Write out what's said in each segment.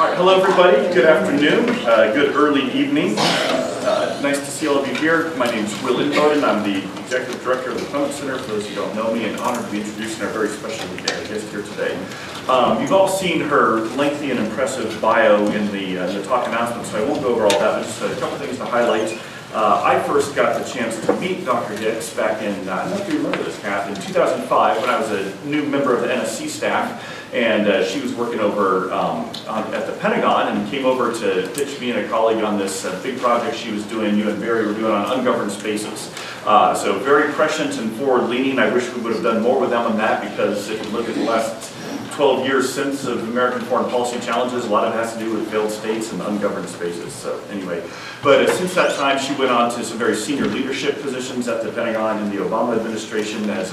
All right, hello everybody, good afternoon, good early evening. Nice to see all of you here. My name is Will Inboden. I'm the Executive Director of the Clements Center, for those who don't know me, and honored to be introducing our very special guest here today. You've all seen her lengthy and impressive bio in the talk announcement, so I won't go over all that, but just a couple things to highlight. I first got the chance to meet Dr. Hicks back in, I don't know if you remember this, Kath, in 2005 when I was a new member of the NSC staff, and she was working over at the Pentagon and came over to pitch me and a colleague on this big project she was doing, you and Barry were doing on ungoverned spaces. So very prescient and forward-leaning. I wish we would have done more with them on that, because if you look at the last 12 years since of American foreign policy challenges, a lot of it has to do with failed states and ungoverned spaces. So anyway, but since that time, she went on to some very senior leadership positions at the Pentagon in the Obama administration as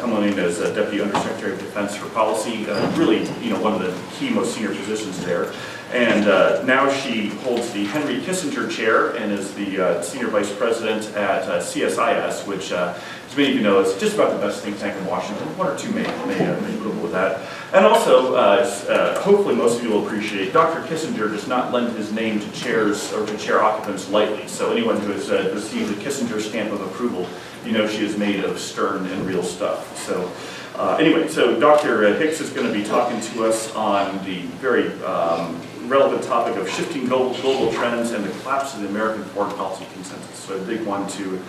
coming in as Deputy Undersecretary of Defense for Policy, really, one of the key, most senior positions there. And now she holds the Henry Kissinger Chair and is the Senior Vice President at CSIS, which, as many of you know, is just about the best think tank in Washington. One or two may quibble with that. And also, hopefully most of you will appreciate, Dr. Kissinger does not lend his name to chairs or to chair occupants lightly. So anyone who has received the Kissinger stamp of approval, she is made of stern and real stuff. So anyway, so Dr. Hicks is going to be talking to us on the very relevant topic of shifting global trends and the collapse of the American foreign policy consensus. So a big one to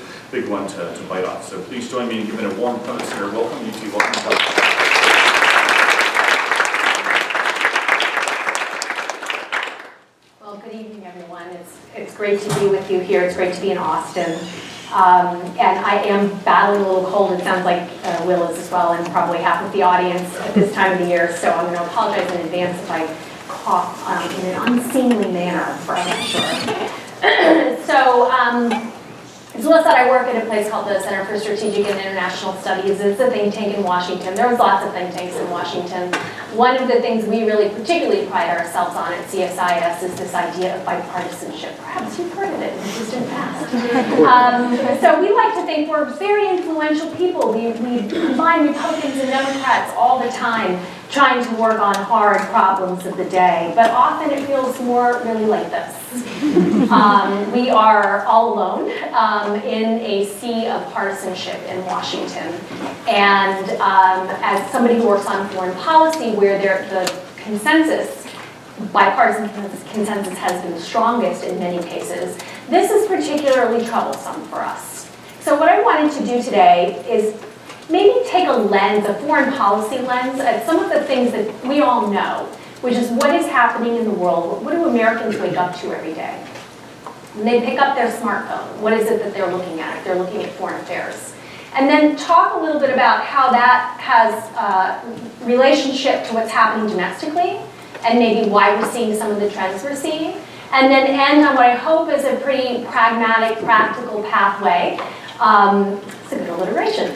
bite off. So please join me in giving a warm Clements Center welcome. You two, welcome to Dr. Well, good evening, everyone. It's great to be with you here. It's great to be in Austin. And I am battling a little cold. It sounds like Will is as well, and probably half of the audience at this time of the year. So I'm going to apologize in advance if I cough in an unseemly manner for a lecture. So, as Will said, I work at a place called the Center for Strategic and International Studies. It's a think tank in Washington. There's lots of think tanks in Washington. One of the things we really particularly pride ourselves on at CSIS is this idea of bipartisanship. Perhaps you've heard of it in the distant past. So we like to think we're very influential people. We combine Republicans and Democrats all the time, trying to work on hard problems of the day. But often it feels more really like this. We are all alone in a sea of partisanship in Washington. And as somebody who works on foreign policy, where the consensus, bipartisan consensus has been strongest in many cases, this is particularly troublesome for us. So what I wanted to do today is maybe take a lens, a foreign policy lens, at some of the things that we all know, which is what is happening in the world. What do Americans wake up to every day? When they pick up their smartphone, what is it that they're looking at if they're looking at foreign affairs? And then talk a little bit about how that has relationship to what's happening domestically, and maybe why we're seeing some of the trends we're seeing. And then end on what I hope is a pretty pragmatic, practical pathway. It's a good alliteration.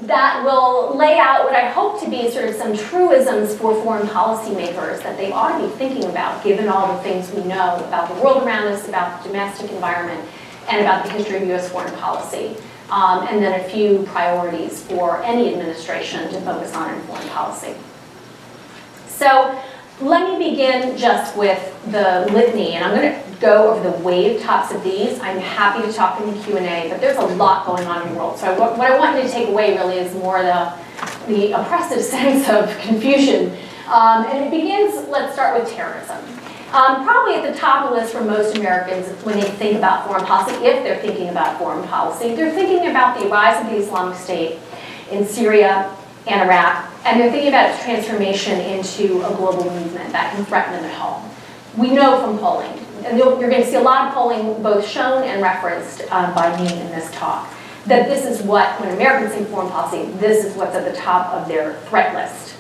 That will lay out what I hope to be sort of some truisms for foreign policymakers that they ought to be thinking about, given all the things we know about the world around us, about the domestic environment, and about the history of U.S. foreign policy. And then a few priorities for any administration to focus on in foreign policy. So let me begin just with the litany, and I'm going to go over the wave tops of these. I'm happy to talk in the Q&A, but there's a lot going on in the world. So what I want you to take away really is more the oppressive sense of confusion. And it begins, let's start with terrorism. Probably at the top of the list for most Americans when they think about foreign policy, if they're thinking about foreign policy, they're thinking about the rise of the Islamic State in Syria and Iraq, and they're thinking about its transformation into a global movement that can threaten them at home. We know from polling, and you're going to see a lot of polling both shown and referenced by me in this talk, that this is what, when Americans think foreign policy, this is what's at the top of their threat list.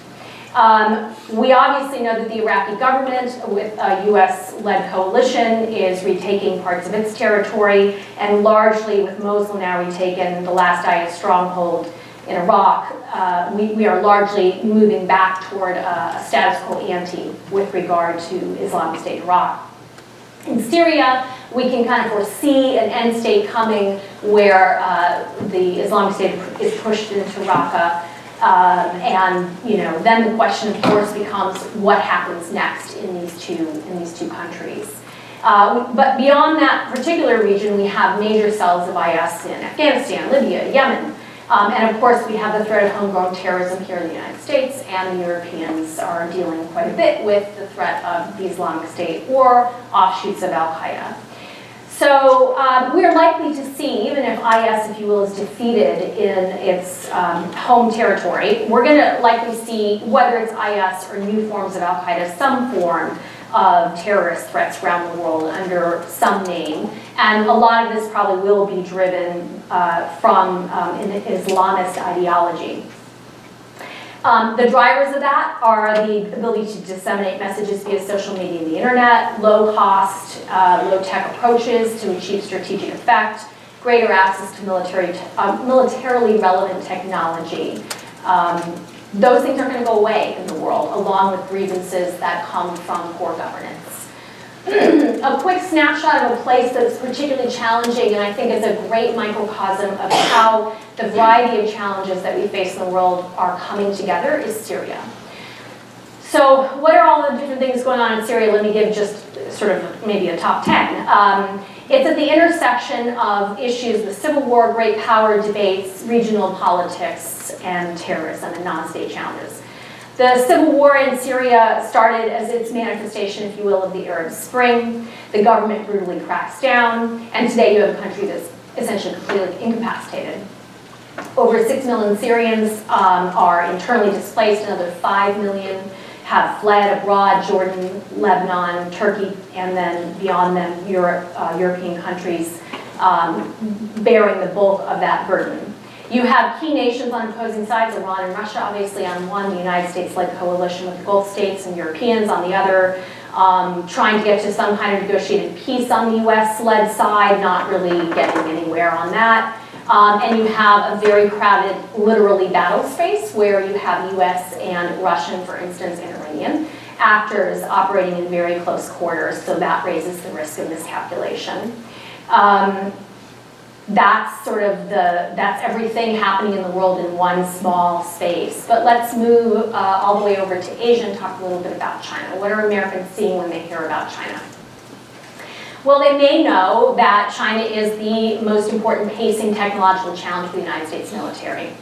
We obviously know that the Iraqi government, with a US-led coalition, is retaking parts of its territory, and largely with Mosul now retaken, the last IS stronghold in Iraq, we are largely moving back toward a status quo ante with regard to Islamic State Iraq. In Syria, we can kind of foresee an end state coming where the Islamic State is pushed into Raqqa. And then the question, of course, becomes what happens next in these two countries. But beyond that particular region, we have major cells of IS in Afghanistan, Libya, Yemen. And of course, we have the threat of homegrown terrorism here in the United States, and the Europeans are dealing quite a bit with the threat of the Islamic State or offshoots of Al-Qaeda. So we're likely to see, even if IS, if you will, is defeated in its home territory, we're going to likely see, whether it's IS or new forms of Al-Qaeda, some form of terrorist threats around the world under some name. And a lot of this probably will be driven from an Islamist ideology. The drivers of that are the ability to disseminate messages via social media and the internet, low-cost, low-tech approaches to achieve strategic effect, greater access to militarily relevant technology. Those things aren't going to go away in the world, along with grievances that come from poor governance. A quick snapshot of a place that's particularly challenging, and I think is a great microcosm of how the variety of challenges that we face in the world are coming together, is Syria. So what are all the different things going on in Syria? Let me give just sort of maybe a top 10. It's at the intersection of issues with civil war, great power debates, regional politics, and terrorism and non-state challenges. The civil war in Syria started as its manifestation, if you will, of the Arab Spring. The government brutally cracks down, and today you have a country that's essentially completely incapacitated. Over 6 million Syrians are internally displaced, another 5 million have fled abroad, Jordan, Lebanon, Turkey, and then beyond them, European countries bearing the bulk of that burden. You have key nations on opposing sides, Iran and Russia obviously on one, the United States-led coalition with the Gulf states and Europeans on the other, trying to get to some kind of negotiated peace on the US-led side, not really getting anywhere on that. And you have a very crowded, literally battle space where you have US and Russian, for instance, and Iranian actors operating in very close quarters, so that raises the risk of miscalculation. That's everything happening in the world in one small space. But let's move all the way over to Asia and talk a little bit about China. What are Americans seeing when they hear about China? Well, they may know that China is the most important pacing technological challenge for the United States military.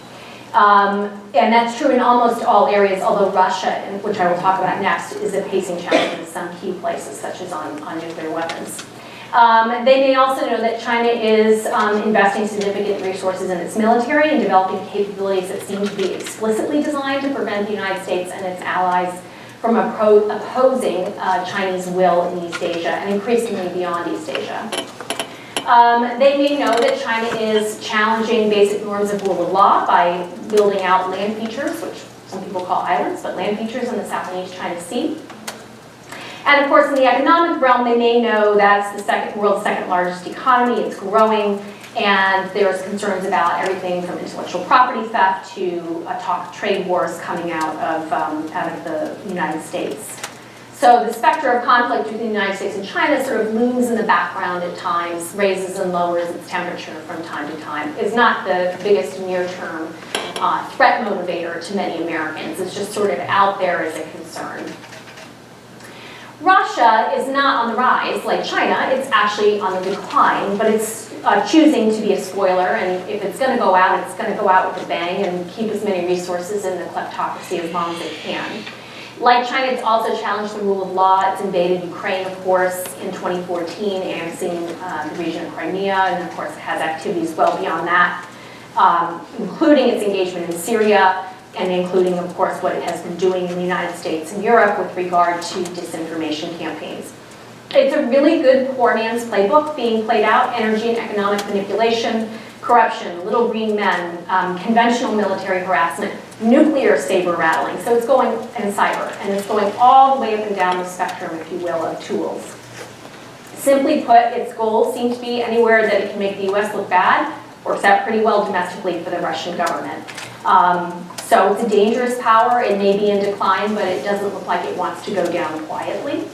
And that's true in almost all areas, although Russia, which I will talk about next, is a pacing challenge in some key places, such as on nuclear weapons. They may also know that China is investing significant resources in its military and developing capabilities that seem to be explicitly designed to prevent the United States and its allies from opposing Chinese will in East Asia and increasingly beyond East Asia. They may know that China is challenging basic norms of rule of law by building out land features, which some people call islands, but land features in the South and East China Sea. And of course, in the economic realm, they may know that's the world's second largest economy, it's growing, and there's concerns about everything from intellectual property theft to talk of trade wars coming out of the United States. So the specter of conflict between the United States and China sort of looms in the background at times, raises and lowers its temperature from time to time. It's not the biggest near-term threat motivator to many Americans. It's just sort of out there as a concern. Russia is not on the rise like China. It's actually on the decline, but it's choosing to be a spoiler, and if it's going to go out, it's going to go out with a bang and keep as many resources in the kleptocracy as long as it can. Like China, it's also challenged the rule of law. It's invaded Ukraine, of course, in 2014, annexing the region of Crimea, and of course it has activities well beyond that, including its engagement in Syria, and including, of course, what it has been doing in the United States and Europe with regard to disinformation campaigns. It's a really good poor man's playbook being played out: energy and economic manipulation, corruption, little green men, conventional military harassment, nuclear saber rattling. So it's going, and cyber, and it's going all the way up and down the spectrum, if you will, of tools. Simply put, its goals seem to be anywhere that it can make the US look bad, works out pretty well domestically for the Russian government. So it's a dangerous power. It may be in decline, but it doesn't look like it wants to go down quietly.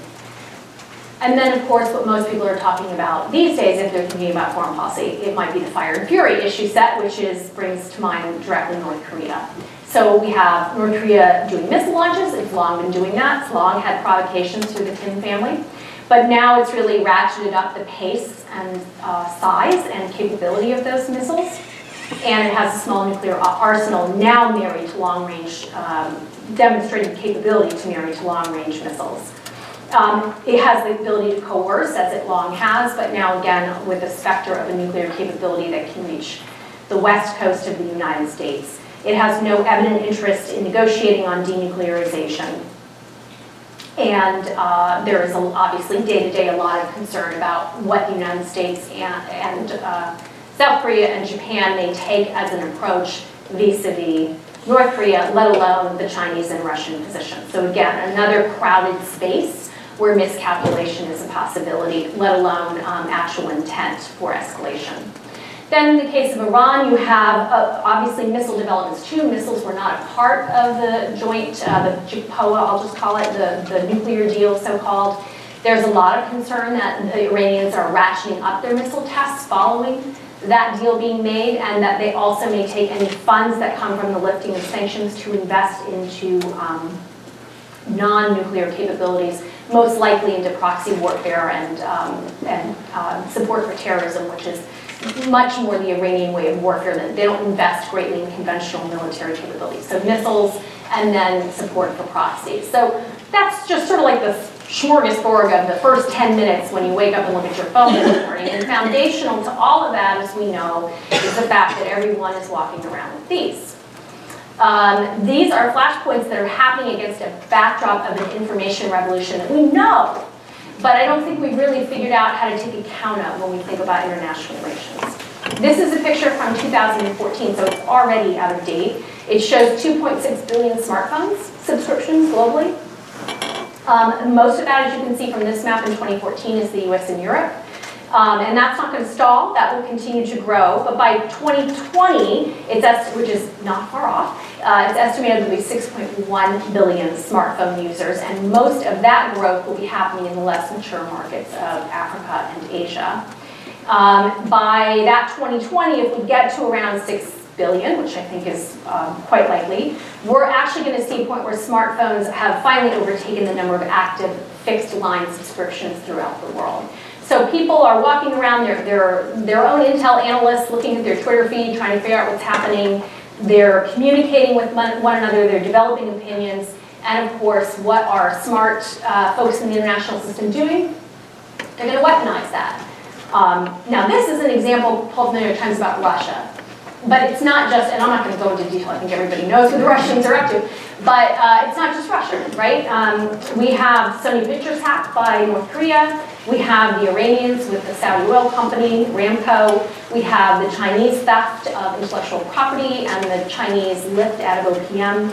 And then, of course, what most people are talking about these days, if they're thinking about foreign policy, it might be the fire and fury issue set, which brings to mind directly North Korea. So we have North Korea doing missile launches. It's long been doing that. It's long had provocations through the Kim family. But now it's really ratcheted up the pace and size and capability of those missiles. And it has a small nuclear arsenal now married to long-range, demonstrating capability to marry to long-range missiles. It has the ability to coerce, as it long has, but now again with the specter of a nuclear capability that can reach the west coast of the United States. It has no evident interest in negotiating on denuclearization. And there is obviously day-to-day a lot of concern about what the United States and South Korea and Japan may take as an approach vis-a-vis North Korea, let alone the Chinese and Russian position. So again, another crowded space where miscalculation is a possibility, let alone actual intent for escalation. Then in the case of Iran, you have obviously missile developments too. Missiles were not a part of the joint, the JPOA, I'll just call it, the nuclear deal so-called. There's a lot of concern that the Iranians are ratcheting up their missile tests following that deal being made, and that they also may take any funds that come from the lifting of sanctions to invest into non-nuclear capabilities, most likely into proxy warfare and support for terrorism, which is much more the Iranian way of warfare. That they don't invest greatly in conventional military capabilities. So missiles and then support for proxy. So that's just sort of like the smorgasbord of the first 10 minutes when you wake up and look at your phone in the morning. And foundational to all of that, as we know, is the fact that everyone is walking around with these. These are flashpoints that are happening against a backdrop of an information revolution that we know, but I don't think we've really figured out how to take account of when we think about international relations. This is a picture from 2014, so it's already out of date. It shows 2.6 billion smartphones subscriptions globally. Most of that, as you can see from this map in 2014, is the US and Europe. And that's not going to stall. That will continue to grow. But by 2020, which is not far off, it's estimated there will be 6.1 billion smartphone users. And most of that growth will be happening in the less mature markets of Africa and Asia. By that 2020, if we get to around 6 billion, which I think is quite likely, we're actually going to see a point where smartphones have finally overtaken the number of active fixed line subscriptions throughout the world. So people are walking around, their own Intel analysts looking at their Twitter feed, trying to figure out what's happening. They're communicating with one another, they're developing opinions, and of course, what are smart folks in the international system doing? They're going to weaponize that. Now this is an example pulled from the New York Times about Russia. But it's not just, and I'm not going to go into detail, I think everybody knows what the Russians are up to, but it's not just Russia, right? We have Sony Pictures hacked by North Korea, we have the Iranians with the Saudi oil company, Aramco, we have the Chinese theft of intellectual property and the Chinese lift out of OPM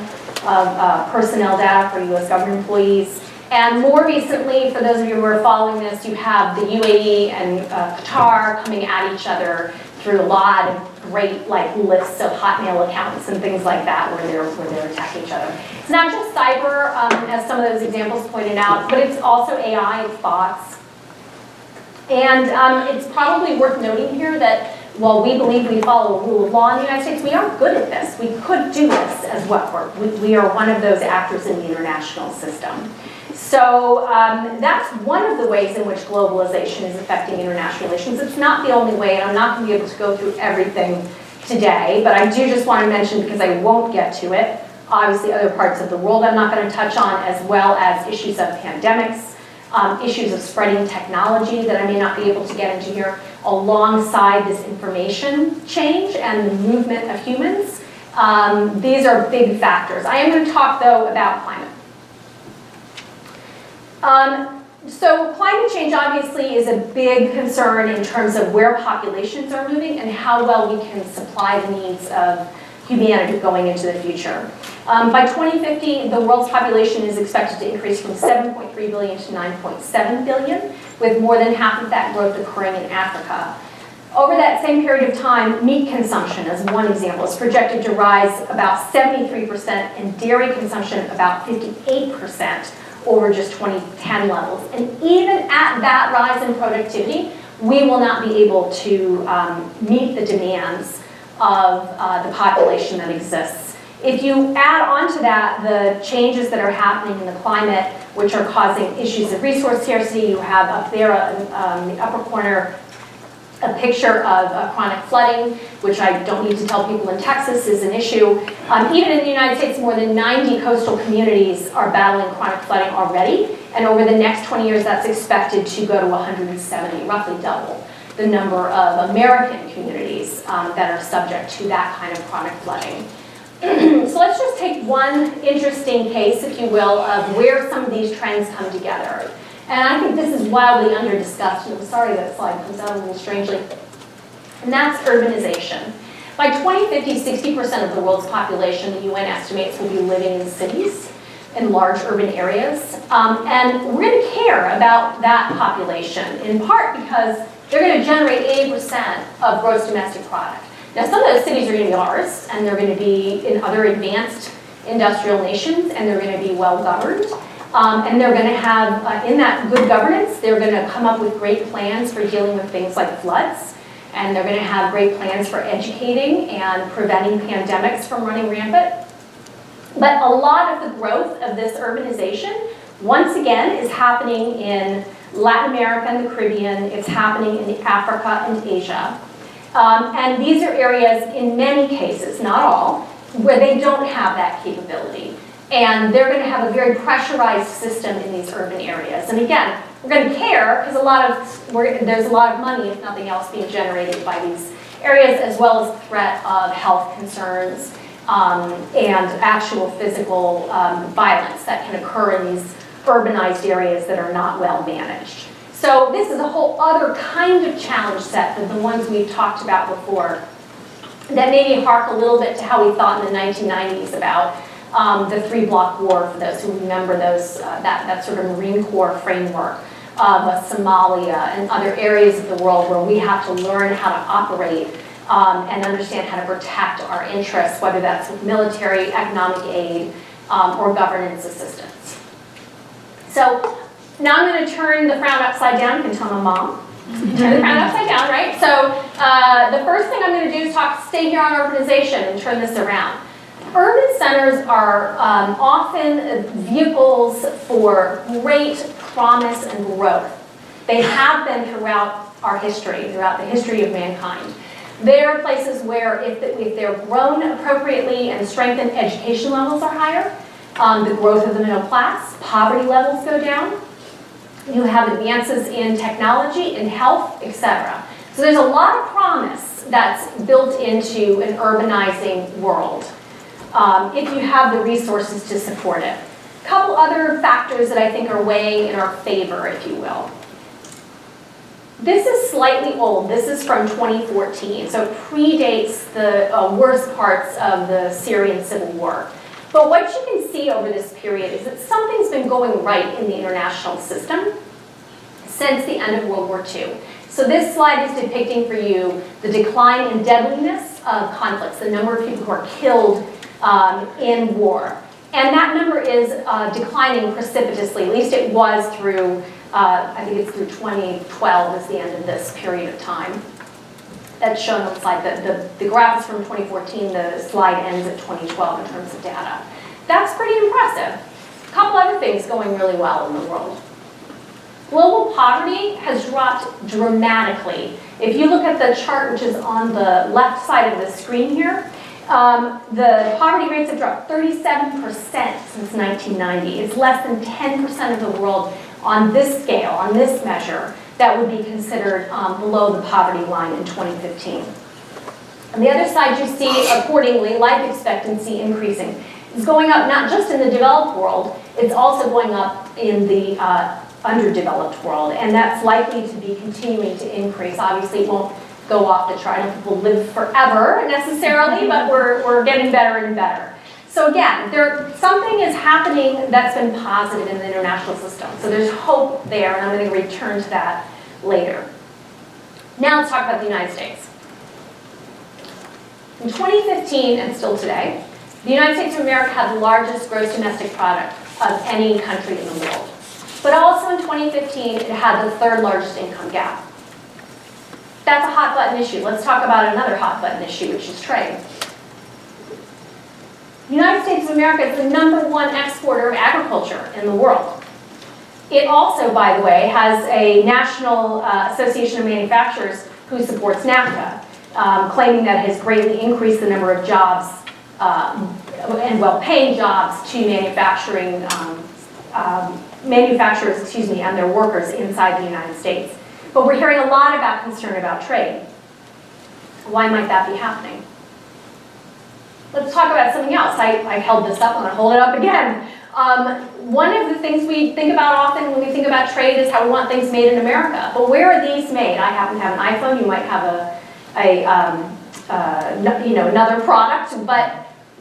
of personnel data for US government employees. And more recently, for those of you who are following this, you have the UAE and Qatar coming at each other through a lot of great lists of Hotmail accounts and things like that where they're attacking each other. It's not just cyber, as some of those examples pointed out, but it's also AI, it's bots. And it's probably worth noting here that while we believe we follow a rule of law in the United States, we are good at this. We could do this as well. We are one of those actors in the international system. So that's one of the ways in which globalization is affecting international relations. It's not the only way, and I'm not going to be able to go through everything today, but I do just want to mention, because I won't get to it, obviously other parts of the world I'm not going to touch on, as well as issues of pandemics, issues of spreading technology that I may not be able to get into here, alongside this information change and the movement of humans. These are big factors. I am going to talk, though, about climate. So climate change obviously is a big concern in terms of where populations are moving and how well we can supply the needs of humanity going into the future. By 2050, the world's population is expected to increase from 7.3 billion to 9.7 billion, with more than half of that growth occurring in Africa. Over that same period of time, meat consumption, as one example, is projected to rise about 73%, and dairy consumption about 58%. Over just 2010 levels. And even at that rise in productivity, we will not be able to meet the demands of the population that exists If you add on to that the changes that are happening in the climate, which are causing issues of resource scarcity, you have up there in the upper corner a picture of chronic flooding, which I don't need to tell people in Texas is an issue. Even in the United States, more than 90 coastal communities are battling chronic flooding already, and over the next 20 years, that's expected to go to 170, roughly double the number of American communities that are subject to that kind of chronic flooding. So let's just take one interesting case, if you will, of where some of these trends come together. And I think this is wildly under-discussed, and I'm sorry that slide comes out a little strangely. And that's urbanization. By 2050, 60% of the world's population, the UN estimates, will be living in cities, in large urban areas. And we're going to care about that population, in part because they're going to generate 80% of gross domestic product. Now, some of those cities are going to be ours, and they're going to be in other advanced industrial nations, and they're going to be well-governed. And they're going to have, in that good governance, they're going to come up with great plans for dealing with things like floods. And they're going to have great plans for educating and preventing pandemics from running rampant. But a lot of the growth of this urbanization, once again, is happening in Latin America and the Caribbean. It's happening in Africa and Asia. And these are areas, in many cases, not all, where they don't have that capability. And they're going to have a very pressurized system in these urban areas. And again, we're going to care because there's a lot of money, if nothing else, being generated by these areas, as well as the threat of health concerns and actual physical violence that can occur in these urbanized areas that are not well managed. So this is a whole other kind of challenge set than the ones we've talked about before that maybe hark a little bit to how we thought in the 1990s about the three-block war, for those who remember those, that sort of Marine Corps framework of Somalia and other areas of the world where we have to learn how to operate and understand how to protect our interests, whether that's with military, economic aid, or governance assistance. So now I'm going to turn the frown upside down. You can tell my mom. Turn the frown upside down, right? So the first thing I'm going to do is stay here on urbanization and turn this around. Urban centers are often vehicles for great promise and growth. They have been throughout our history, throughout the history of mankind. They're places where if they're grown appropriately and strengthened, education levels are higher, the growth of the middle class, poverty levels go down, you have advances in technology, in health, etc. So there's a lot of promise that's built into an urbanizing world. If you have the resources to support it. A couple other factors that I think are weighing in our favor, if you will. This is slightly old. This is from 2014, so it predates the worst parts of the Syrian civil war. But what you can see over this period is that something's been going right in the international system since the end of World War II. So this slide is depicting for you the decline in deadliness of conflicts, the number of people who are killed in war. And that number is declining precipitously, at least it was through, I think it's through 2012 is the end of this period of time. That's shown on the slide. The graph is from 2014, the slide ends at 2012 in terms of data. That's pretty impressive. A couple other things going really well in the world. Global poverty has dropped dramatically. If you look at the chart, which is on the left side of the screen here, the poverty rates have dropped 37% since 1990. It's less than 10% of the world on this scale, on this measure, that would be considered below the poverty line in 2015. On the other side, you see, accordingly, life expectancy increasing. It's going up not just in the developed world, it's also going up in the underdeveloped world, and that's likely to be continuing to increase. Obviously, it won't go off the chart. I don't think we'll live forever necessarily, but we're getting better and better. So again, something is happening that's been positive in the international system. So there's hope there, and I'm going to return to that later. Now let's talk about the United States. In 2015, and still today, the United States of America had the largest gross domestic product of any country in the world. But also in 2015, it had the third largest income gap. That's a hot button issue. Let's talk about another hot button issue, which is trade. The United States of America is the #1 exporter of agriculture in the world. It also, by the way, has a National Association of Manufacturers who supports NAFTA, claiming that it has greatly increased the number of jobs and well-paying jobs to manufacturers, and their workers inside the United States. But we're hearing a lot about concern about trade. Why might that be happening? Let's talk about something else. I held this up, I'm gonna hold it up again. One of the things we think about often when we think about trade is how we want things made in America. But where are these made? I happen to have an iPhone. You might have another product, but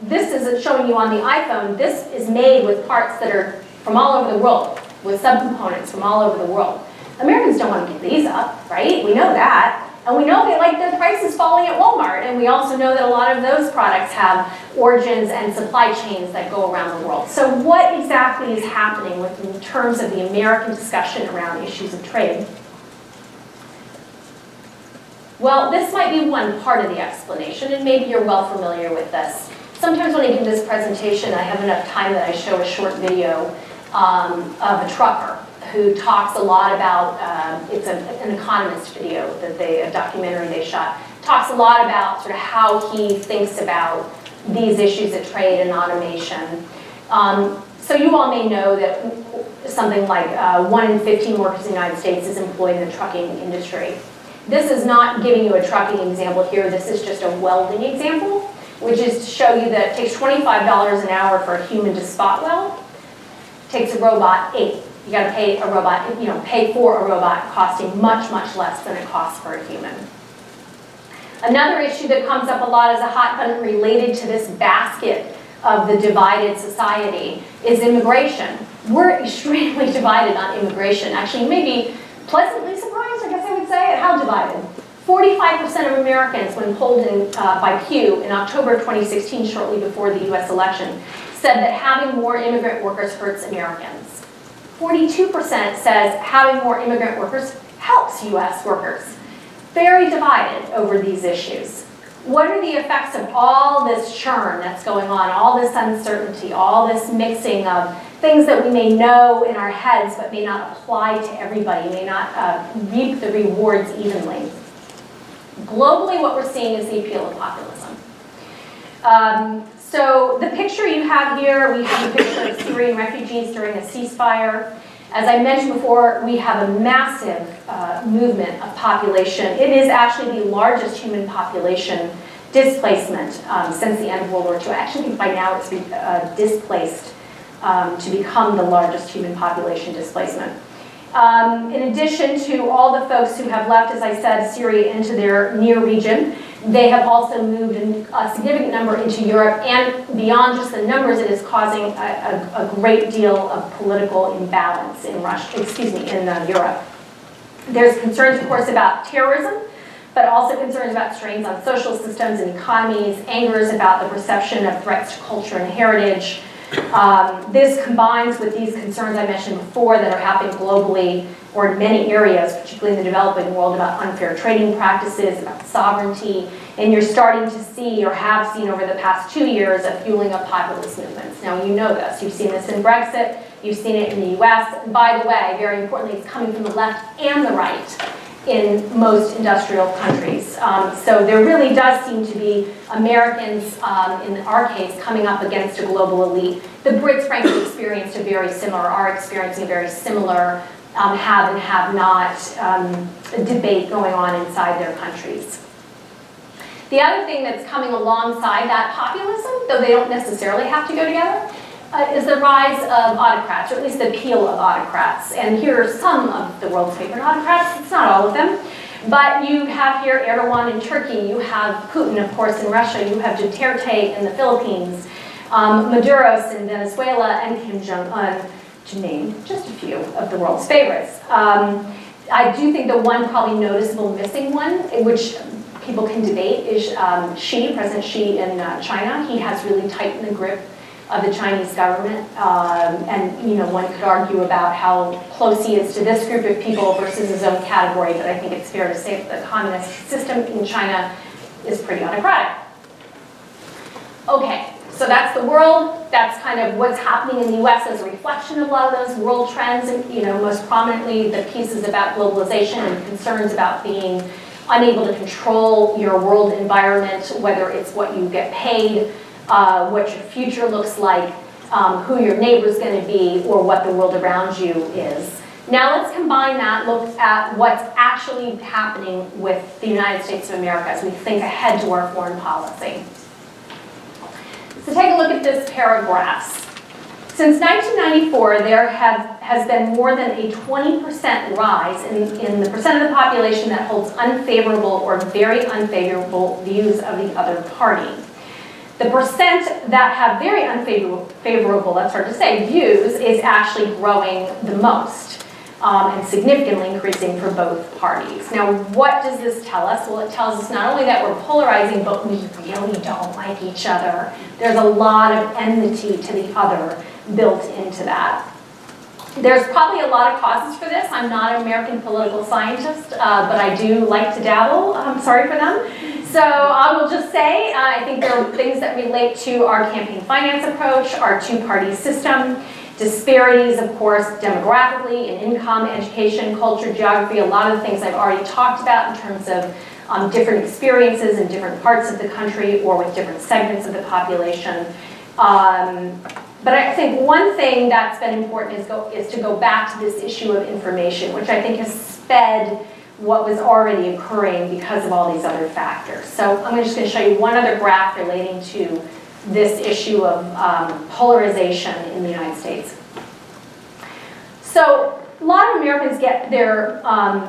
this is showing you on the iPhone. This is made with parts that are from all over the world, with subcomponents from all over the world. Americans don't want to give these up, right? We know that. And we know they like their prices falling at Walmart. And we also know that a lot of those products have origins and supply chains that go around the world. So what exactly is happening in terms of the American discussion around issues of trade? Well, this might be one part of the explanation, and maybe you're well familiar with this. Sometimes when I give this presentation, I have enough time that I show a short video of a trucker who talks a lot about, it's an economist video, a documentary they shot, talks a lot about sort of how he thinks about these issues of trade and automation. So you all may know that something like 1 in 15 workers in the United States is employed in the trucking industry. This is not giving you a trucking example here, this is just a welding example, which is to show you that it takes $25 an hour for a human to spot weld. It takes a robot 8. You got to pay a robot, pay for a robot costing much, much less than it costs for a human. Another issue that comes up a lot as a hot button related to this basket of the divided society is immigration. We're extremely divided on immigration. Actually, maybe pleasantly surprised, I guess I would say, at how divided. 45% of Americans, when polled by Pew in October of 2016, shortly before the US election, said that having more immigrant workers hurts Americans. 42% says having more immigrant workers helps US workers. Very divided over these issues. What are the effects of all this churn that's going on, all this uncertainty, all this mixing of things that we may know in our heads but may not apply to everybody, may not reap the rewards evenly? Globally, what we're seeing is the appeal of populism. So the picture you have here, we have a picture of Syrian refugees during a ceasefire. As I mentioned before, we have a massive movement of population. It is actually the largest human population displacement since the end of World War II. I actually think by now it's displaced to become the largest human population displacement. In addition to all the folks who have left, as I said, Syria into their near region, they have also moved a significant number into Europe, and beyond just the numbers, it is causing a great deal of political imbalance in Europe. There's concerns, of course, about terrorism, but also concerns about strains on social systems and economies, angers about the perception of threats to culture and heritage. This combines with these concerns I mentioned before that are happening globally or in many areas, particularly in the developing world, about unfair trading practices, about sovereignty, and you're starting to see or have seen over the past 2 years a fueling of populist movements. Now you know this, you've seen this in Brexit, you've seen it in the US, and by the way, very importantly, it's coming from the left and the right in most industrial countries. So there really does seem to be Americans, in our case, coming up against a global elite. The Brits, frankly, are experiencing a very similar have and have not debate going on inside their countries. The other thing that's coming alongside that populism, though they don't necessarily have to go together, is the rise of autocrats, or at least the appeal of autocrats. And here are some of the world's favorite autocrats. It's not all of them. But you have here Erdogan in Turkey. You have Putin, of course, in Russia. You have Duterte in the Philippines, Maduro's in Venezuela, and Kim Jong-un, to name just a few of the world's favorites. I do think the one probably noticeable missing one, which people can debate, is President Xi in China. He has really tightened the grip of the Chinese government, and one could argue about how close he is to this group of people versus his own category, but I think it's fair to say that the communist system in China is pretty autocratic. Okay, so So that's the world. That's kind of what's happening in the US as a reflection of a lot of those world trends. And, most prominently, the pieces about globalization and concerns about being unable to control your world environment, whether it's what you get paid, what your future looks like, who your neighbor's going to be, or what the world around you is. Now let's combine that, look at what's actually happening with the United States of America as we think ahead to our foreign policy. So take a look at this pair of graphs. Since 1994, there has been more than a 20% rise in the percent of the population that holds unfavorable or very unfavorable views of the other party. The percent that have very unfavorable, that's hard to say, views is actually growing the most and significantly increasing for both parties. Now, what does this tell us? Well, it tells us not only that we're polarizing, but we really don't like each other. There's a lot of enmity to the other built into that. There's probably a lot of causes for this. I'm not an American political scientist, but I do like to dabble. I'm sorry for them. So I will just say, I think there are things that relate to our campaign finance approach, our two-party system, disparities, of course, demographically, in income, education, culture, geography, a lot of the things I've already talked about in terms of different experiences in different parts of the country or with different segments of the population. But I think one thing that's been important is to go back to this issue of information, which I think has sped what was already occurring because of all these other factors. So I'm just going to show you one other graph relating to this issue of polarization in the United States. So a lot of Americans get their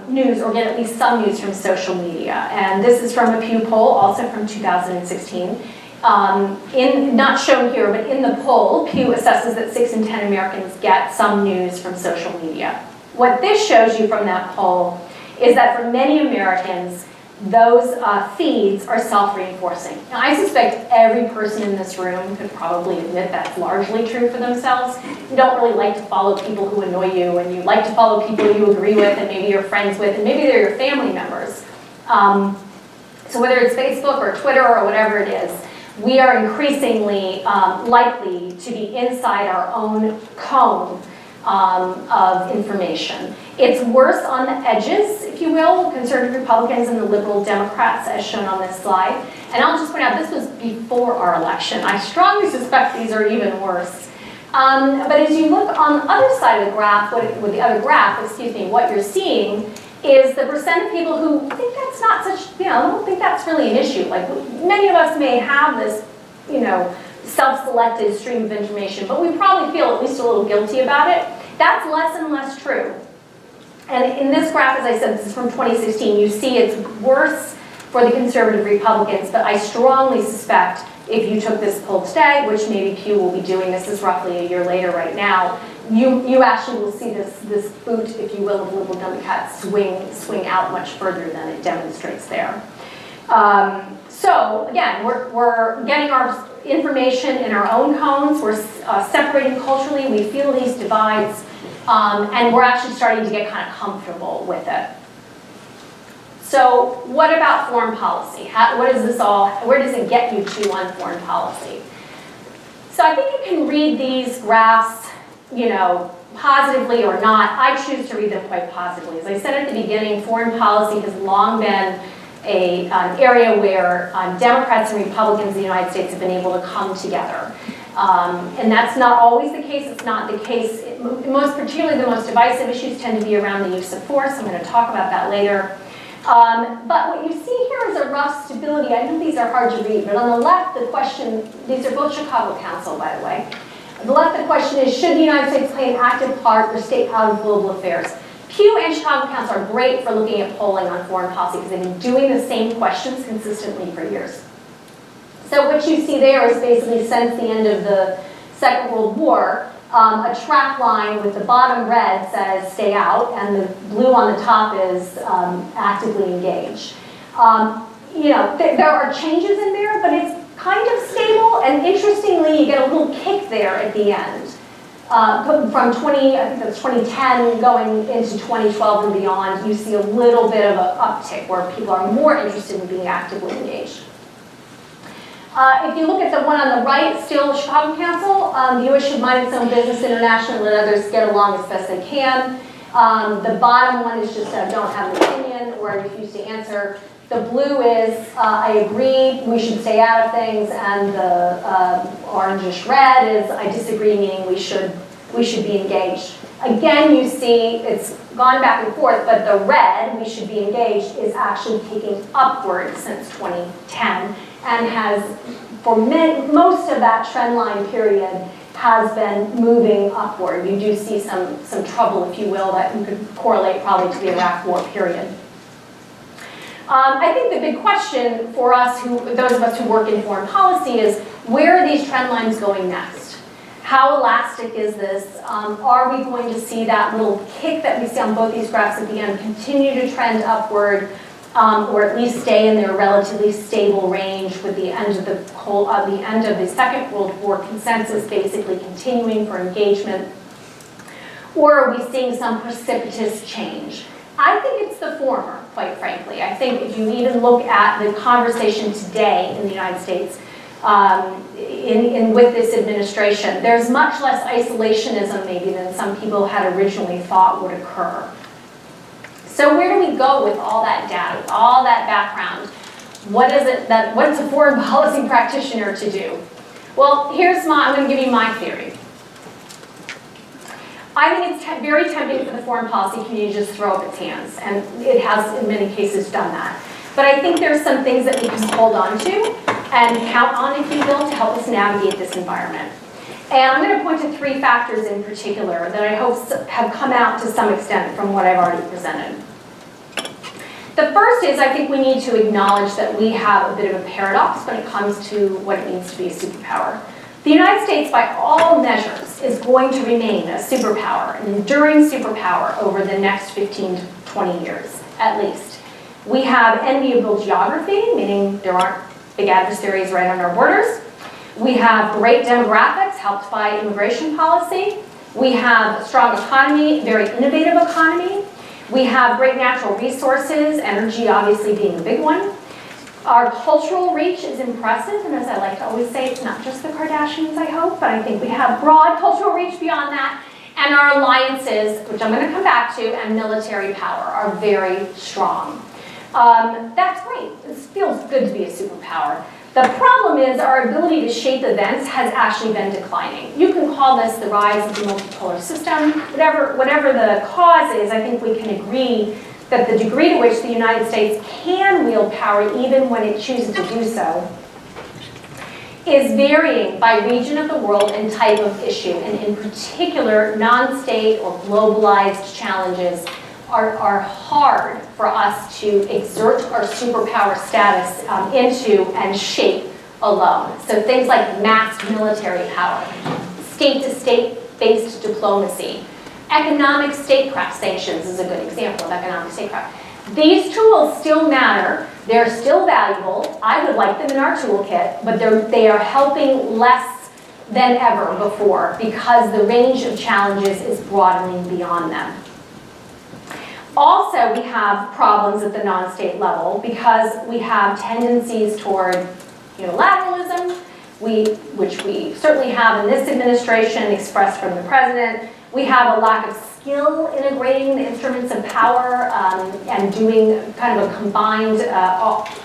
news, or get at least some news, from social media. And this is from a Pew poll, also from 2016. Not shown here, but in the poll, Pew assesses that 6 in 10 Americans get some news from social media. What this shows you from that poll is that for many Americans, those feeds are self-reinforcing. Now, I suspect every person in this room could probably admit that's largely true for themselves. You don't really like to follow people who annoy you, and you like to follow people you agree with, and maybe you're friends with, and maybe they're your family members. So whether it's Facebook or Twitter or whatever it is, we are increasingly likely to be inside our own cone of information. It's worse on the edges, if you will, conservative Republicans and the liberal Democrats, as shown on this slide. And I'll just point out, this was before our election. I strongly suspect these are even worse. But as you look on the other side of the graph, what you're seeing is the percent of people who think that's not such, don't think that's really an issue. Like, many of us may have this, self-selected stream of information, but we probably feel at least a little guilty about it. That's less and less true. And in this graph, as I said, this is from 2016, you see it's worse for the conservative Republicans, but I strongly suspect if you took this poll today, which maybe Pew will be doing, this is roughly a year later right now, you actually will see this boot, if you will, of liberal Democrats swing out much further than it demonstrates there. So again, we're getting our information in our own cones, we're separating culturally, we feel these divides, and we're actually starting to get kind of comfortable with it. So what about foreign policy? Where does it get you to on foreign policy? So I think you can read these graphs, positively or not. I choose to read them quite positively. As I said at the beginning, foreign policy has long been an area where Democrats and Republicans in the United States have been able to come together. And that's not always the case. It's not the case. Particularly the most divisive issues tend to be around the use of force. I'm going to talk about that later. But what you see here is a rough stability. I know these are hard to read, but on the left, the question, these are both Chicago Council, by the way. On the left, the question is, should the United States play an active part or stay out of global affairs? Pew and Chicago Council are great for looking at polling on foreign policy because they've been doing the same questions consistently for years. So what you see there is basically since the end of the Second World War, a track line with the bottom red says stay out and the blue on the top is actively engage. There are changes in there, but it's kind of stable, and interestingly, you get a little kick there at the end. From 2010 going into 2012 and beyond, you see a little bit of an uptick where people are more interested in being actively engaged. If you look at the one on the right, still Chicago Council, the U.S. should mind its own business internationally, let others get along as best they can. The bottom one is just don't have an opinion or I refuse to answer. The blue is I agree, we should stay out of things, and the orangish red is I disagree, meaning we should be engaged. Again, you see it's gone back and forth, but the red, we should be engaged, is actually kicking upward since 2010 and has, for most of that trend line period, has been moving upward. You do see some trouble, if you will, that you could correlate probably to the Iraq War period. I think the big question for us, those of us who work in foreign policy, is where are these trend lines going next? How elastic is this? Are we going to see that little kick that we see on both these graphs at the end continue to trend upward, or at least stay in their relatively stable range with the end of the Second World War consensus basically continuing for engagement? Or are we seeing some precipitous change? I think it's the former, quite frankly. I think if you even look at the conversation today in the United States with this administration, there's much less isolationism maybe than some people had originally thought would occur. So where do we go with all that data, with all that background? What is a foreign policy practitioner to do? Well, I'm going to give you my theory. I think it's very tempting for the foreign policy community to just throw up its hands, and it has in many cases done that. But I think there's some things that we can hold on to and count on, if you will, to help us navigate this environment. And I'm going to point to 3 factors in particular that I hope have come out to some extent from what I've already presented. The first is I think we need to acknowledge that we have a bit of a paradox when it comes to what it means to be a superpower. The United States, by all measures, is going to remain a superpower, an enduring superpower over the next 15 to 20 years, at least. We have enviable geography, meaning there aren't big adversaries right on our borders. We have great demographics, helped by immigration policy. We have a strong economy, very innovative economy. We have great natural resources, energy obviously being the big one. Our cultural reach is impressive, and as I like to always say, it's not just the Kardashians, I hope, but I think we have broad cultural reach beyond that. And our alliances, which I'm going to come back to, and military power are very strong. That's great. It feels good to be a superpower. The problem is our ability to shape events has actually been declining. You can call this the rise of the multipolar system. Whatever the cause is, I think we can agree that the degree to which the United States can wield power, even when it chooses to do so, is varying by region of the world and type of issue. And in particular, non-state or globalized challenges are hard for us to exert our superpower status into and shape alone. So things like massed military power, state-to-state based diplomacy, economic statecraft sanctions is a good example of economic statecraft. These tools still matter. They're still valuable. I would like them in our toolkit, but they are helping less than ever before because the range of challenges is broadening beyond them. Also, we have problems at the non-state level because we have tendencies toward unilateralism, which we certainly have in this administration expressed from the president. We have a lack of skill integrating the instruments of power and doing kind of a combined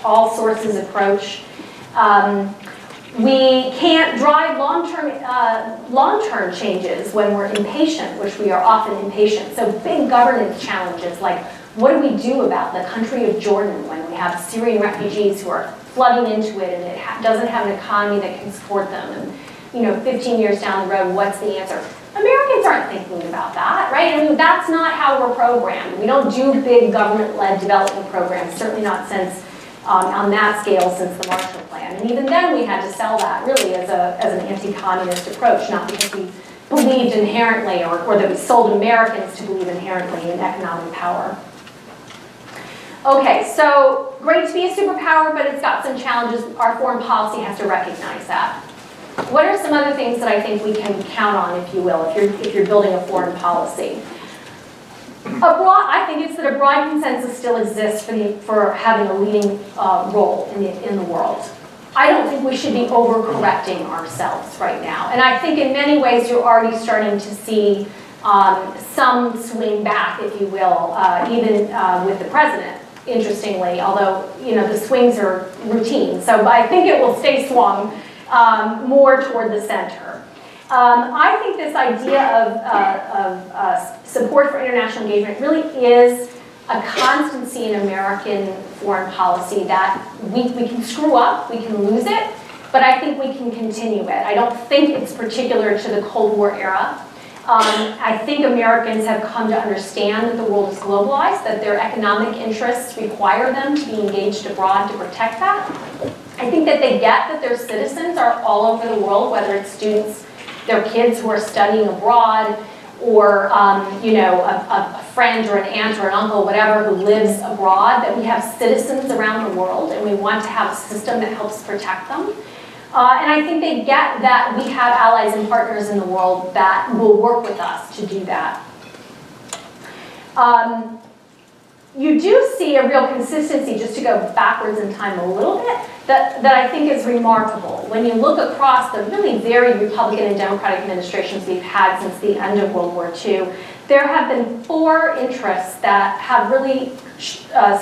all sources approach. We can't drive long-term changes when we're impatient, which we are often impatient. So big governance challenges like what do we do about the country of Jordan when we have Syrian refugees who are flooding into it and it doesn't have an economy that can support them, and 15 years down the road, what's the answer? Americans aren't thinking about that, right? I mean, that's not how we're programmed. We don't do big government-led development programs, certainly not since on that scale since the Marshall Plan. And even then we had to sell that really as an anti-communist approach, not because we believed inherently or that we sold Americans to believe inherently in economic power. Okay, so great to be a superpower, but it's got some challenges. Our foreign policy has to recognize that. What are some other things that I think we can count on, if you will, if you're building a foreign policy? I think it's that a broad consensus still exists for having a leading role in the world. I don't think we should be overcorrecting ourselves right now. And I think in many ways you're already starting to see some swing back, if you will, even with the president, interestingly, although the swings are routine. So I think it will stay swung more toward the center. I think this idea of support for international engagement really is a constancy in American foreign policy that we can screw up, we can lose it, but I think we can continue it. I don't think it's particular to the Cold War era. I think Americans have come to understand that the world is globalized, that their economic interests require them to be engaged abroad to protect that. I think that they get that their citizens are all over the world, whether it's students, their kids who are studying abroad, or a friend or an aunt or an uncle, whatever, who lives abroad, that we have citizens around the world and we want to have a system that helps protect them. And I think they get that we have allies and partners in the world that will work with us to do that. You do see a real consistency, just to go backwards in time a little bit, that I think is remarkable. When you look across the really varied Republican and Democratic administrations we've had since the end of World War II, there have been 4 interests that have really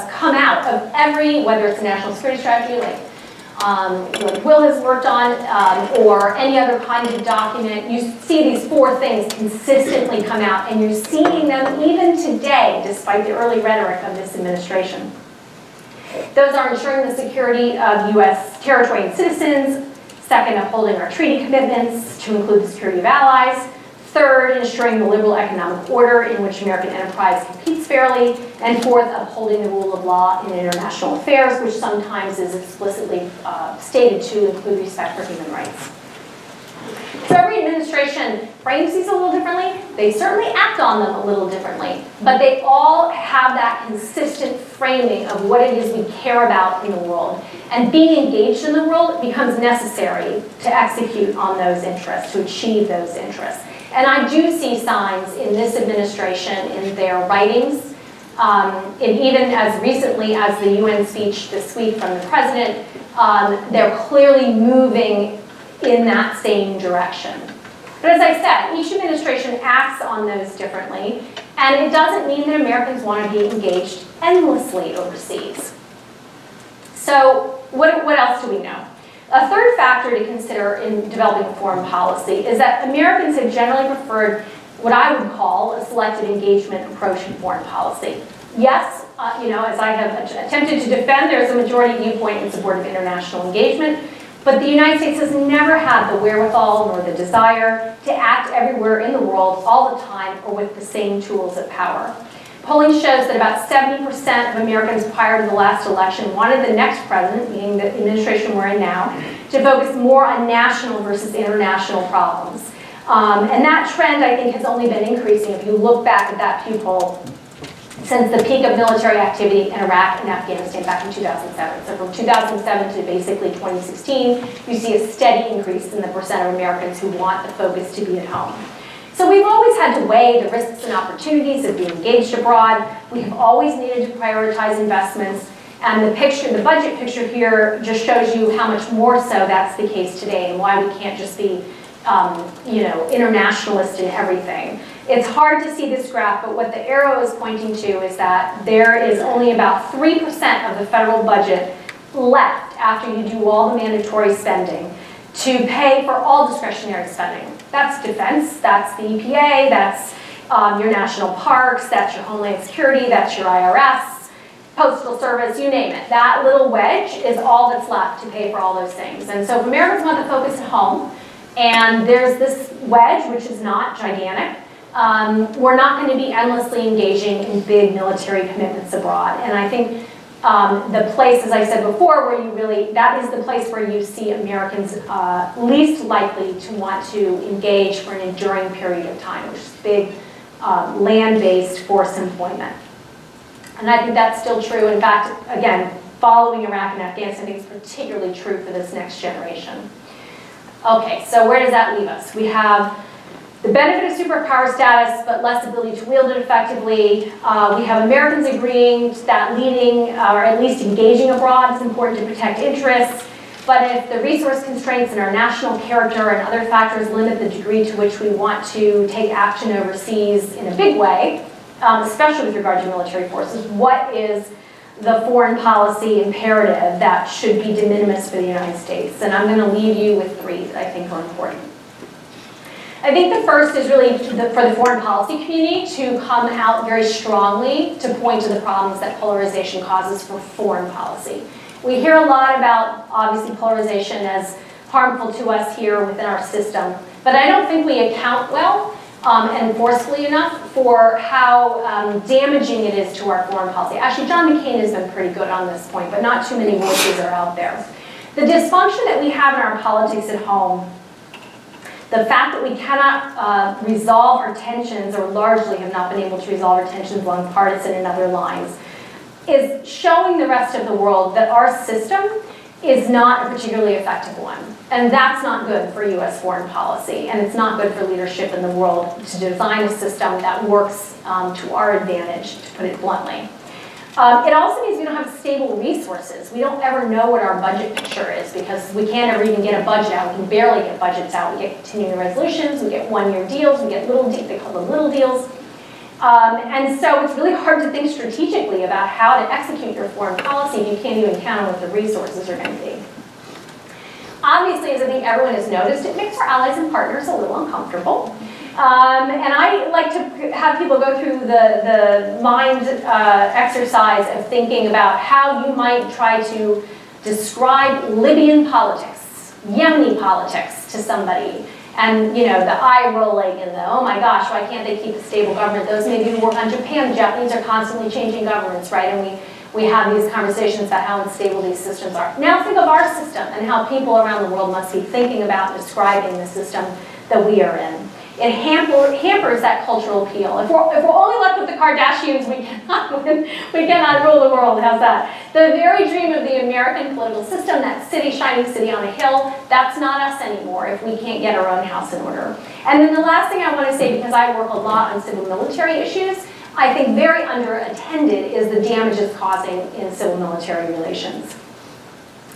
come out of every, whether it's a national security strategy like Will has worked on, or any other kind of document. You see these 4 things consistently come out, and you're seeing them even today, despite the early rhetoric of this administration. Those are ensuring the security of U.S. territory and citizens. Second, upholding our treaty commitments to include the security of allies. Third, ensuring the liberal economic order in which American enterprise competes fairly. And fourth, upholding the rule of law in international affairs, which sometimes is explicitly stated to include respect for human rights. So every administration frames these a little differently. They certainly act on them a little differently, but they all have that consistent framing of what it is we care about in the world. And being engaged in the world becomes necessary to execute on those interests, to achieve those interests. And I do see signs in this administration, in their writings, and even as recently as the UN speech this week from the president, they're clearly moving in that same direction. But as I said, each administration acts on those differently, and it doesn't mean that Americans want to be engaged endlessly overseas. So what else do we know? A third factor to consider in developing foreign policy is that Americans have generally preferred what I would call a selective engagement approach in foreign policy. Yes, as I have attempted to defend, there's a majority viewpoint in support of international engagement, but the United States has never had the wherewithal nor the desire to act everywhere in the world all the time or with the same tools of power. Polling shows that about 70% of Americans prior to the last election wanted the next president, meaning the administration we're in now, to focus more on national versus international problems. And that trend, I think, has only been increasing if you look back at that Pew poll since the peak of military activity in Iraq and Afghanistan back in 2007. So from 2007 to basically 2016, you see a steady increase in the percent of Americans who want the focus to be at home. So we've always had to weigh the risks and opportunities of being engaged abroad. We have always needed to prioritize investments. And the budget picture here just shows you how much more so that's the case today and why we can't just be, internationalist in everything. It's hard to see this graph, but what the arrow is pointing to is that there is only about 3% of the federal budget left after you do all the mandatory spending to pay for all discretionary spending. That's defense, that's the EPA, that's your national parks, that's your Homeland Security, that's your IRS, Postal Service, you name it. That little wedge is all that's left to pay for all those things. And so if Americans want to focus at home, and there's this wedge, which is not gigantic, we're not going to be endlessly engaging in big military commitments abroad. And I think the place, as I said before, where that is the place where you see Americans least likely to want to engage for an enduring period of time, which is big land-based force employment. And I think that's still true. In fact, again, following Iraq and Afghanistan, I think it's particularly true for this next generation. Okay, so where does that leave us? We have the benefit of superpower status, but less ability to wield it effectively. We have Americans agreeing that leading, or at least engaging abroad, is important to protect interests. But if the resource constraints and our national character and other factors limit the degree to which we want to take action overseas in a big way, especially with regard to military forces, what is the foreign policy imperative that should be de minimis for the United States? And I'm going to leave you with 3 that I think are important. I think the first is really for the foreign policy community to come out very strongly to point to the problems that polarization causes for foreign policy. We hear a lot about, obviously, polarization as harmful to us here within our system, but I don't think we account well and forcefully enough for how damaging it is to our foreign policy. Actually, John McCain has been pretty good on this point, but not too many voices are out there. The dysfunction that we have in our politics at home, the fact that we cannot resolve our tensions, or largely have not been able to resolve our tensions along partisan and other lines, is showing the rest of the world that our system is not a particularly effective one. And that's not good for US foreign policy, and it's not good for leadership in the world to design a system that works to our advantage, to put it bluntly. It also means we don't have stable resources. We don't ever know what our budget picture is because we can't ever even get a budget out. We can barely get budgets out. We get continuing resolutions, we get one-year deals, we get little deals, they call them little deals. And so it's really hard to think strategically about how to execute your foreign policy if you can't even count on what the resources are going to be. Obviously, as I think everyone has noticed, it makes our allies and partners a little uncomfortable. And I like to have people go through the mind exercise of thinking about how you might try to describe Libyan politics, Yemeni politics to somebody. And, you know, the eye rolling and the, oh my gosh, why can't they keep a stable government? Those maybe who work on Japan, the Japanese are constantly changing governments, right? And we have these conversations about how unstable these systems are. Now think of our system and how people around the world must be thinking about and describing the system that we are in. It hampers that cultural appeal. If we're only left with the Kardashians, we cannot rule the world. How's that? The very dream of the American political system, that city, shining city on a hill, that's not us anymore if we can't get our own house in order. And then the last thing I want to say, because I work a lot on civil military issues, I think very underattended is the damage it's causing in civil military relations.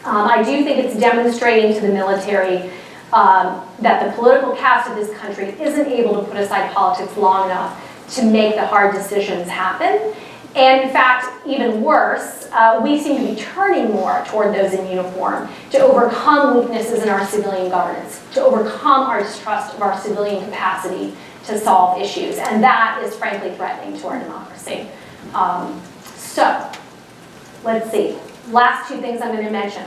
I do think it's demonstrating to the military that the political caste of this country isn't able to put aside politics long enough to make the hard decisions happen. And in fact, even worse, we seem to be turning more toward those in uniform to overcome weaknesses in our civilian governance, to overcome our distrust of our civilian capacity to solve issues. And that is frankly threatening to our democracy. So, let's see. Last 2 things I'm going to mention.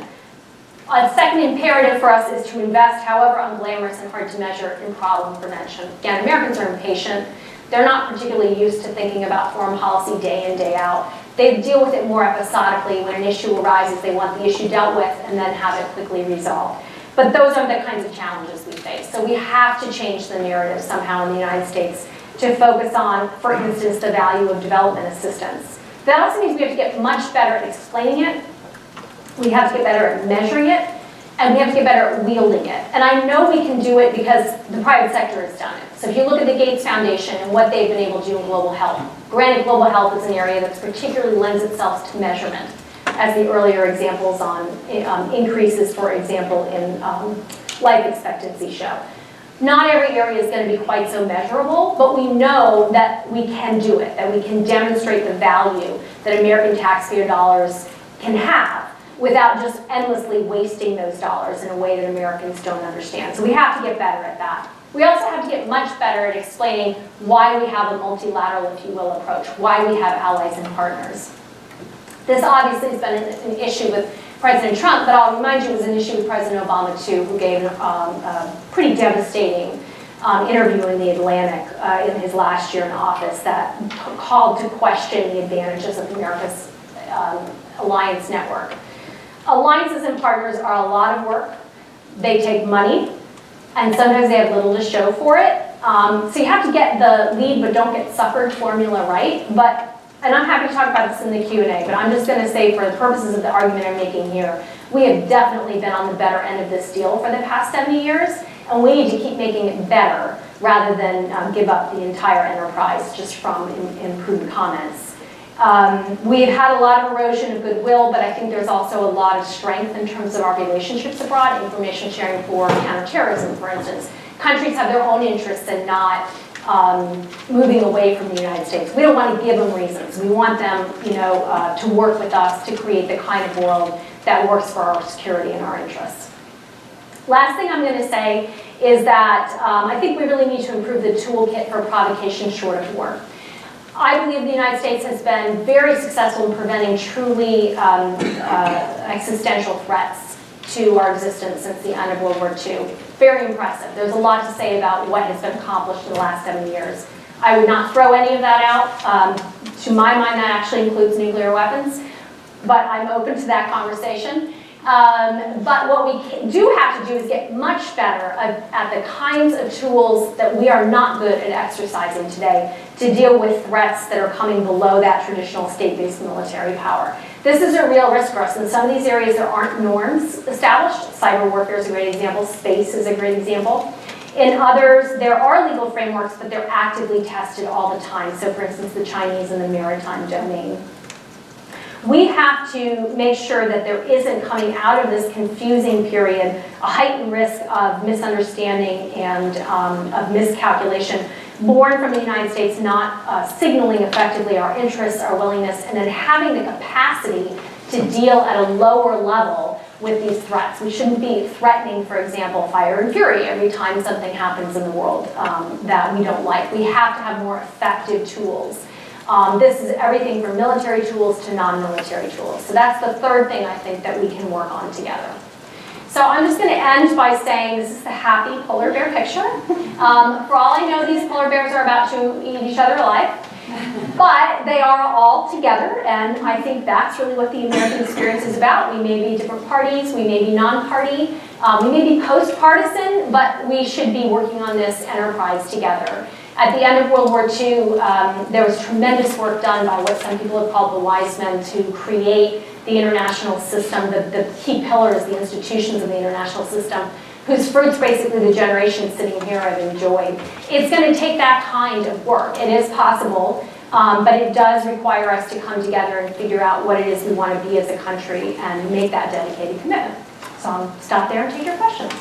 A second imperative for us is to invest, however unglamorous and hard to measure, in problem prevention. Again, Americans are impatient. They're not particularly used to thinking about foreign policy day in, day out. They deal with it more episodically. When an issue arises, they want the issue dealt with and then have it quickly resolved. But those are the kinds of challenges we face. So we have to change the narrative somehow in the United States to focus on, for instance, the value of development assistance. That also means we have to get much better at explaining it. We have to get better at measuring it, and we have to get better at wielding it. And I know we can do it because the private sector has done it. So if you look at the Gates Foundation and what they've been able to do in global health, granted global health is an area that particularly lends itself to measurement, as the earlier examples on increases, for example, in life expectancy show. Not every area is going to be quite so measurable, but we know that we can do it, that we can demonstrate the value that American taxpayer dollars can have without just endlessly wasting those dollars in a way that Americans don't understand. So we have to get better at that. We also have to get much better at explaining why we have a multilateral, if you will, approach, why we have allies and partners. This obviously has been an issue with President Trump, but I'll remind you it was an issue with President Obama too, who gave a pretty devastating interview in The Atlantic in his last year in office that called to question the advantages of America's alliance network. Alliances and partners are a lot of work. They take money, and sometimes they have little to show for it. So you have to get the lead but don't get suffered formula right. And I'm happy to talk about this in the Q&A, but I'm just going to say for the purposes of the argument I'm making here, we have definitely been on the better end of this deal for the past 70 years, and we need to keep making it better rather than give up the entire enterprise just from imprudent comments. We've had a lot of erosion of goodwill, but I think there's also a lot of strength in terms of our relationships abroad, information sharing for counterterrorism, for instance. Countries have their own interests in not moving away from the United States. We don't want to give them reasons. We want them, to work with us to create the kind of world that works for our security and our interests. Last thing I'm going to say is that I think we really need to improve the toolkit for provocation short of war. I believe the United States has been very successful in preventing truly existential threats to our existence since the end of World War II. Very impressive. There's a lot to say about what has been accomplished in the last 7 years. I would not throw any of that out. To my mind, that actually includes nuclear weapons, but I'm open to that conversation. But what we do have to do is get much better at the kinds of tools that we are not good at exercising today to deal with threats that are coming below that traditional state-based military power. This is a real risk for us. In some of these areas, there aren't norms established. Cyber warfare is a great example. Space is a great example. In others, there are legal frameworks, but they're actively tested all the time. So, for instance, the Chinese and the maritime domain. We have to make sure that there isn't, coming out of this confusing period, a heightened risk of misunderstanding and of miscalculation born from the United States not signaling effectively our interests, our willingness, and then having the capacity to deal at a lower level with these threats. We shouldn't be threatening, for example, fire and fury every time something happens in the world that we don't like. We have to have more effective tools. This is everything from military tools to non-military tools. So that's the third thing I think that we can work on together. So I'm just going to end by saying this is the happy polar bear picture. For all I know, these polar bears are about to eat each other alive. But they are all together, and I think that's really what the American experience is about. We may be different parties, we may be non-party, we may be post-partisan, but we should be working on this enterprise together. At the end of World War II, there was tremendous work done by what some people have called the wise men to create the international system, the key pillars, the institutions of the international system, whose fruits basically the generation sitting here have enjoyed. It's going to take that kind of work. It is possible, but it does require us to come together and figure out what it is we want to be as a country and make that dedicated commitment. So I'll stop there and take your questions.